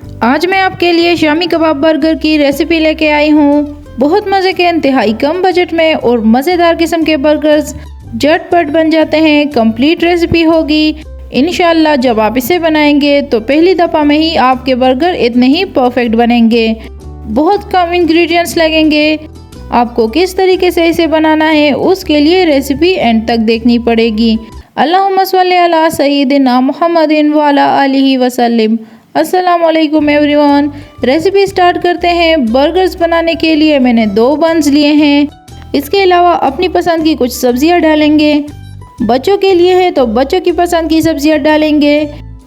आज मैं आपके लिए शामी कबाब बर्गर की रेसिपी लेके आई हूँ। बहुत मज़े के इंतहाई कम बजट में और मज़ेदार किस्म के बर्गर्स झटपट बन जाते हैं। कंप्लीट रेसिपी होगी इंशाल्लाह। जब आप इसे बनाएंगे तो पहली दफ़ा में ही आपके बर्गर इतने ही परफेक्ट बनेंगे। बहुत कम इंग्रेडिएंट्स लगेंगे। आपको किस तरीके से इसे बनाना है उसके लिए रेसिपी एंड तक देखनी पड़ेगी। अल्लाहुम्मा सल्ली अला सय्यिदिना मुहम्मदिन व अला आलिहि वसल्लम। अस्सलाम वालेकुम एवरीवन। रेसिपी स्टार्ट करते हैं। बर्गर्स बनाने के लिए मैंने 2 बन्स लिए हैं। इसके अलावा अपनी पसंद की कुछ सब्जियां डालेंगे। बच्चों के लिए है तो बच्चों की पसंद की सब्जियां डालेंगे।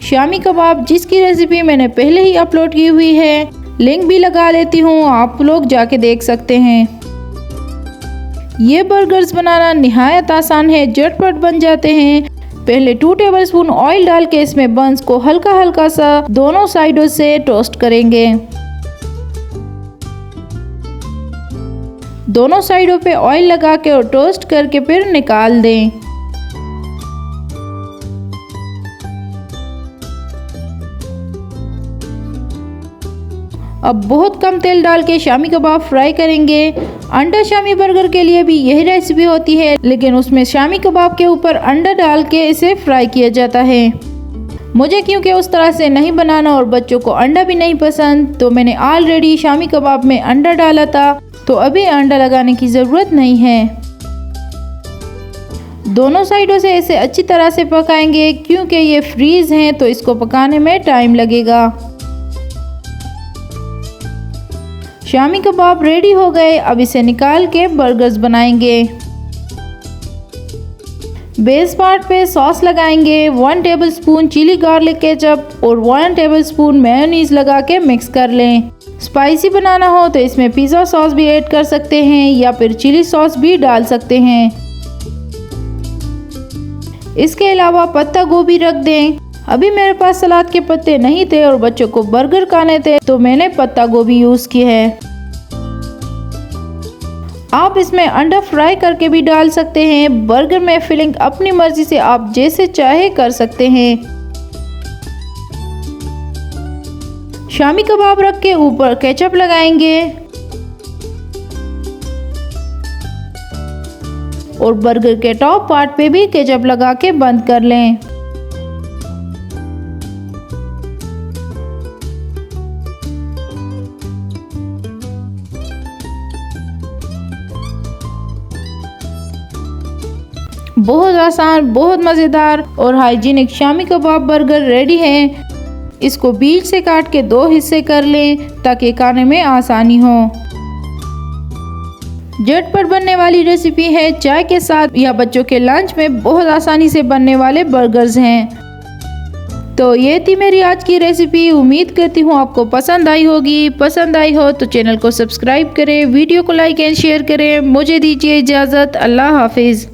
शामी कबाब जिसकी रेसिपी मैंने पहले ही अपलोड की हुई है, लिंक भी लगा देती हूँ, आप लोग जाके देख सकते हैं। ये बर्गर्स बनाना निहायत आसान है, झटपट बन जाते हैं। पहले 2 टेबलस्पून ऑयल डाल के इसमें बन्स को हल्का हल्का सा दोनों साइडों से टोस्ट करेंगे। दोनों साइडों पे ऑयल लगा के और टोस्ट करके फिर निकाल दें। अब बहुत कम तेल डाल के शामी कबाब फ्राई करेंगे। अंडा शामी बर्गर के लिए भी यही रेसिपी होती है, लेकिन उसमें शामी कबाब के ऊपर अंडा डाल के इसे फ्राई किया जाता है। मुझे क्योंकि उस तरह से नहीं बनाना और बच्चों को अंडा भी नहीं पसंद, तो मैंने ऑलरेडी शामी कबाब में अंडा डाला था, तो अभी अंडा लगाने की ज़रूरत नहीं है। दोनों साइडों से इसे अच्छी तरह से पकाएंगे। क्योंकि ये फ्रीज हैं तो इसको पकाने में टाइम लगेगा। शामी कबाब रेडी हो गए। अब इसे निकाल के बर्गर्स बनाएंगे। बेस पार्ट पे सॉस लगाएंगे। 1 टेबलस्पून चिली गार्लिक केचप और 1 टेबलस्पून मेयोनीज लगा के मिक्स कर लें। स्पाइसी बनाना हो तो इसमें पिज़्ज़ा सॉस भी ऐड कर सकते हैं या फिर चिली सॉस भी डाल सकते हैं। इसके अलावा पत्ता गोभी रख दें। अभी मेरे पास सलाद के पत्ते नहीं थे और बच्चों को बर्गर खाने थे, तो मैंने पत्ता गोभी यूज़ की है। आप इसमें अंडा फ्राई करके भी डाल सकते हैं। बर्गर में फिलिंग अपनी मर्जी से आप जैसे चाहे कर सकते हैं। शामी कबाब रख के ऊपर केचप लगाएंगे और बर्गर के टॉप पार्ट पे भी केचप लगा के बंद कर लें। बहुत आसान, बहुत मज़ेदार और hygienic shami kebab burger ready है। इसको बीच से काट के 2 हिस्से कर लें ताकि खाने में आसानी हो। झटपट बनने वाली रेसिपी है। चाय के साथ या बच्चों के लंच में बहुत आसानी से बनने वाले बर्गर्स हैं। तो ये थी मेरी आज की रेसिपी। उम्मीद करती हूँ आपको पसंद आई होगी। पसंद आई हो तो चैनल को सब्सक्राइब करें, वीडियो को लाइक एंड शेयर करें। मुझे दीजिए इजाज़त। अल्लाह हाफिज़।